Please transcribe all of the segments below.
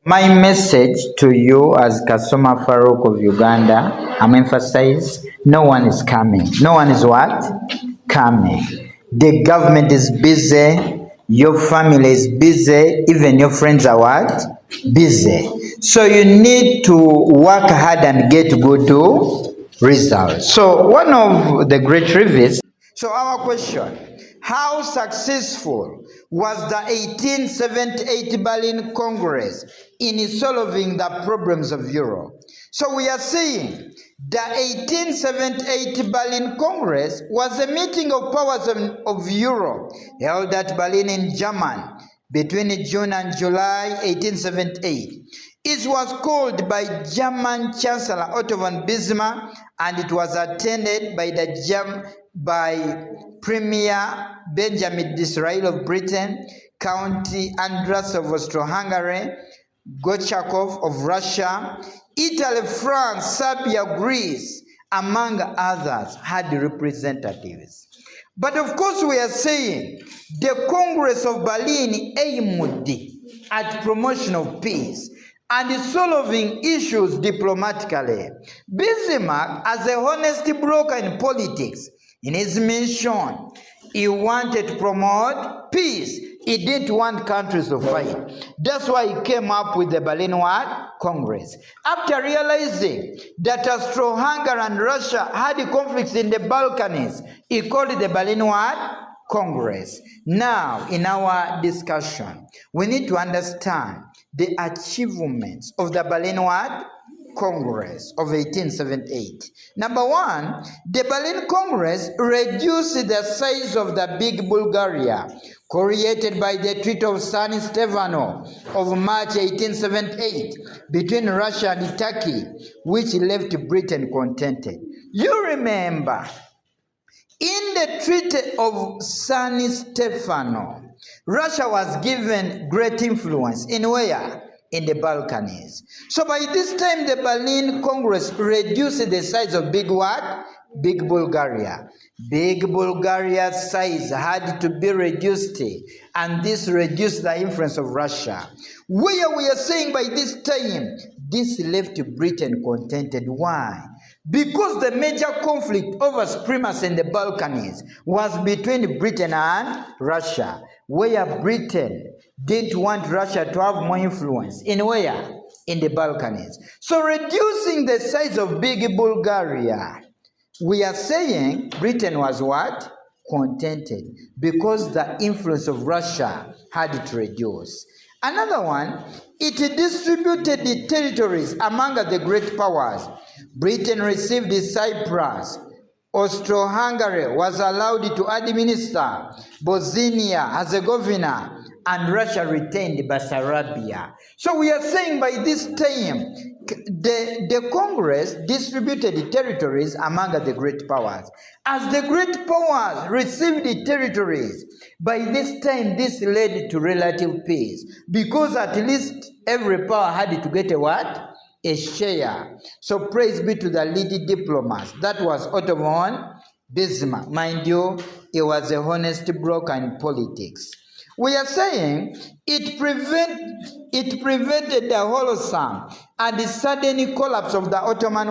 My message to you as Kasoma Farouk of Uganda, I'm emphasizing no one is coming. No one is what? Coming. The government is busy, your family is busy, even your friends are what? Busy. So you need to work hard and get good results. So one of the great reviews. So our question, how successful was the 1878 Berlin Congress in solving the problems of Europe? So we are saying the 1878 Berlin Congress was a meeting of powers of Europe held at Berlin in Germany between June and July 1878. It was called by German Chancellor Otto von Bismarck, and it was attended by Premier Benjamin Disraeli of Britain, Count Andras of Austro-Hungary, Gorchakov of Russia, Italy, France, Serbia, Greece, among others, had representatives. But of course, we are saying the Congress of Berlin aimed at promotion of peace and solving issues diplomatically. Bismarck, as a honest broker in politics, in his mission, he wanted to promote peace. He didn't want countries to fight. That's why he came up with the Berlin Congress. After realizing that Austro-Hungary and Russia had conflicts in the Balkans, he called it the Berlin Congress. Now, in our discussion, we need to understand the achievements of the Berlin Congress of 1878. Number one, the Berlin Congress reduced the size of the big Bulgaria created by the Treaty of San Stefano of March 1878 between Russia and Turkey, which left Britain contented. You remember, in the Treaty of San Stefano, Russia was given great influence in where? In the Balkans. So by this time, the Berlin Congress reduced the size of big what? Big Bulgaria. Big Bulgaria's size had to be reduced, and this reduced the influence of Russia. We are saying by this time, this left Britain contented. Why? Because the major conflict over supremacy in the Balkans was between Britain and Russia, where Britain didn't want Russia to have more influence. In where? In the Balkans. So reducing the size of big Bulgaria, we are saying Britain was what? Contented, because the influence of Russia had to reduce. Another one, it distributed the territories among the great powers. Britain received Cyprus. Austro-Hungary was allowed to administer Bosnia-Herzegovina, and Russia retained Bessarabia. So we are saying by this time, the Congress distributed the territories among the great powers. As the great powers received the territories, by this time this led to relative peace, because at least every power had to get a what? A share. So praise be to the lead diplomats. That was Otto von Bismarck. Mind you, he was a honest broker in politics. We are saying it prevented the wholesome and the sudden collapse of the Ottoman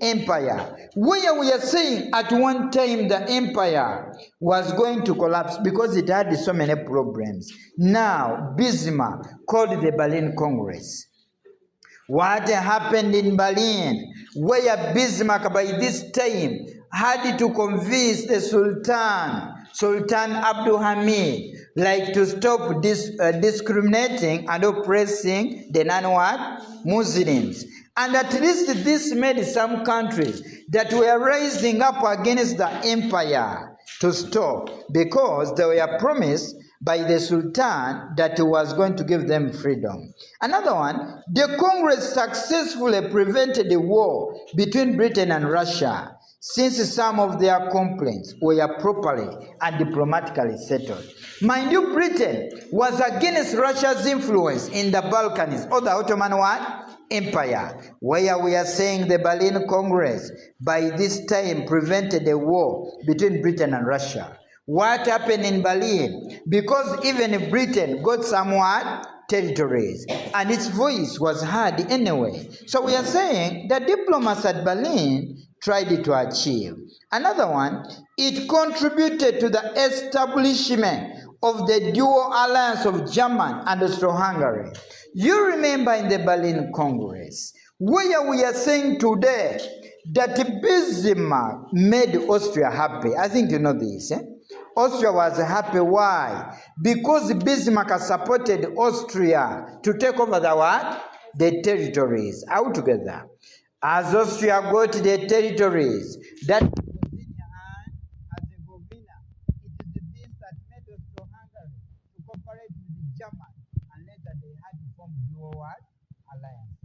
Empire. Where we are saying at one time the empire was going to collapse because it had so many problems. Now Bismarck called the Berlin Congress. What happened in Berlin, where Bismarck by this time had to convince the Sultan Abdul Hamid, like to stop discriminating and oppressing the non-Muslims. And at least this made some countries that were rising up against the empire to stop, because they were promised by the Sultan that he was going to give them freedom. Another one, the Congress successfully prevented the war between Britain and Russia, since some of their complaints were properly and diplomatically settled. Mind you, Britain was against Russia's influence in the Balkans, or the Ottoman Empire, where we are saying the Berlin Congress by this time prevented a war between Britain and Russia. What happened in Berlin? Because even Britain got somewhat territories, and its voice was heard anyway. So we are saying the diplomats at Berlin tried to achieve. Another one, it contributed to the establishment of the dual alliance of German and Austro-Hungary. You remember in the Berlin Congress, where we are saying today that Bismarck made Austria happy. I think you know this. Austria was happy. Why? Because Bismarck supported Austria to take over the what? The territories altogether. As Austria got the territories, that Bosnia and Herzegovina, it is this that made Austro-Hungary to cooperate with the Germans, and later they had to form dual alliance.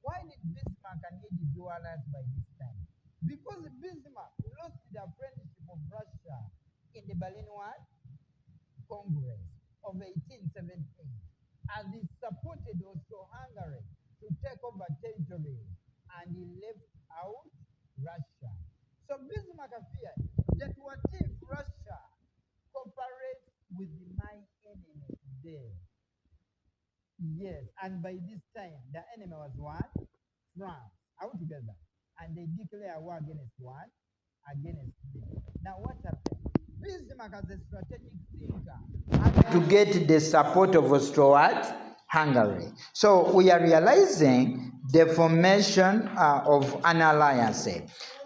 Why did Bismarck need the dual alliance by this time? Because Bismarck lost the friendship of Russia in the Berlin Congress of 1878, as he supported Austro-Hungary to take over territory, and he left out Russia. So Bismarck feared that what if Russia cooperates with my enemy today? Yes, and by this time, the enemy was what? France, altogether. And they declare war against what? Against me. Now what happened? Bismarck, as a strategic thinker, had to get the support of Austro-Hungary. So we are realizing the formation of an alliance.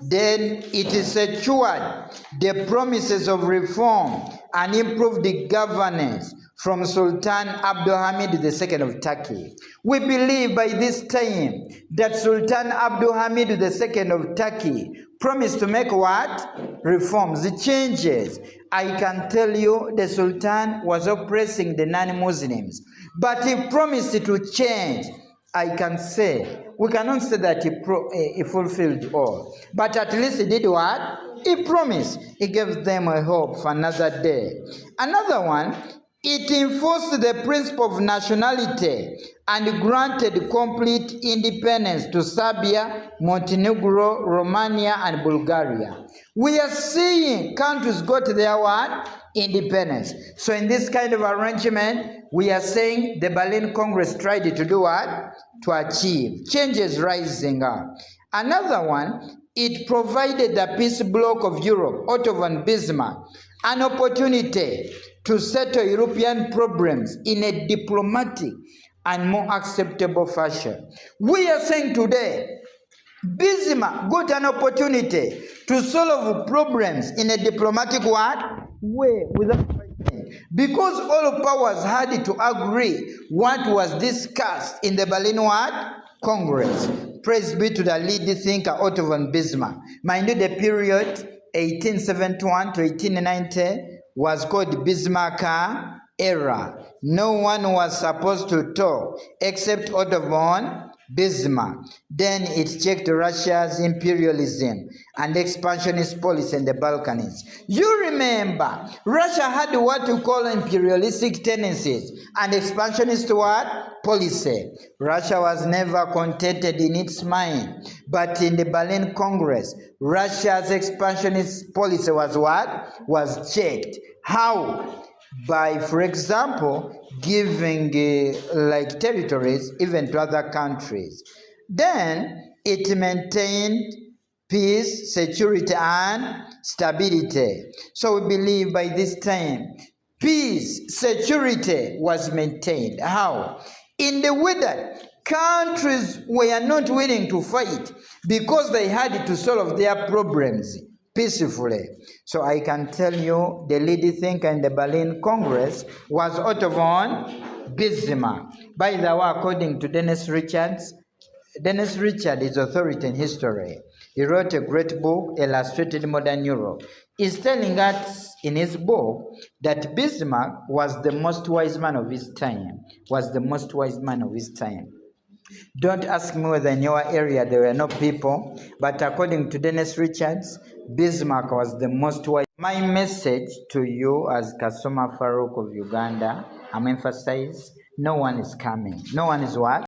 Then it is secured the promises of reform and improved the governance from Sultan Abdulhamid II of Turkey. We believe by this time that Sultan Abdulhamid II of Turkey promised to make what? Reforms, changes. I can tell you the Sultan was oppressing the non-Muslims, but he promised to change. I can say, we cannot say that he fulfilled all, but at least he did what? He promised. He gave them a hope for another day. Another one, it enforced the principle of nationality and granted complete independence to Serbia, Montenegro, Romania, and Bulgaria. We are seeing countries got their what? Independence. So in this kind of arrangement, we are saying the Berlin Congress tried to do what? To achieve changes rising up. Another one, it provided the peace bloc of Europe, Otto von Bismarck, an opportunity to settle European problems in a diplomatic and more acceptable fashion. We are saying today, Bismarck got an opportunity to solve problems in a diplomatic way without fighting. Because all powers had to agree what was discussed in the Berlin Congress. Praise be to the lead thinker Otto von Bismarck. Mind you, the period 1871 to 1890 was called Bismarck era. No one was supposed to talk except Otto von Bismarck. Then it checked Russia's imperialism and expansionist policy in the Balkans. You remember, Russia had what you call imperialistic tendencies and expansionist policy. Russia was never contented in its mind, but in the Berlin Congress, Russia's expansionist policy was was checked. How? By, for example, giving like territories even to other countries. Then it maintained peace, security, and stability. So we believe by this time, peace, security was maintained. How? In the way that countries were not willing to fight because they had to solve their problems peacefully. So I can tell you the lead thinker in the Berlin Congress was Otto von Bismarck. By the way, according to Dennis Richards is authority in history. He wrote a great book, Illustrated Modern Europe. He's telling us in his book that Bismarck was the most wise man of his time. Don't ask me whether in your area there were no people, but according to Dennis Richards, Bismarck was the most wise. My message to you as Kasoma Farouk of Uganda, I'm emphasizing, no one is coming. No one is what?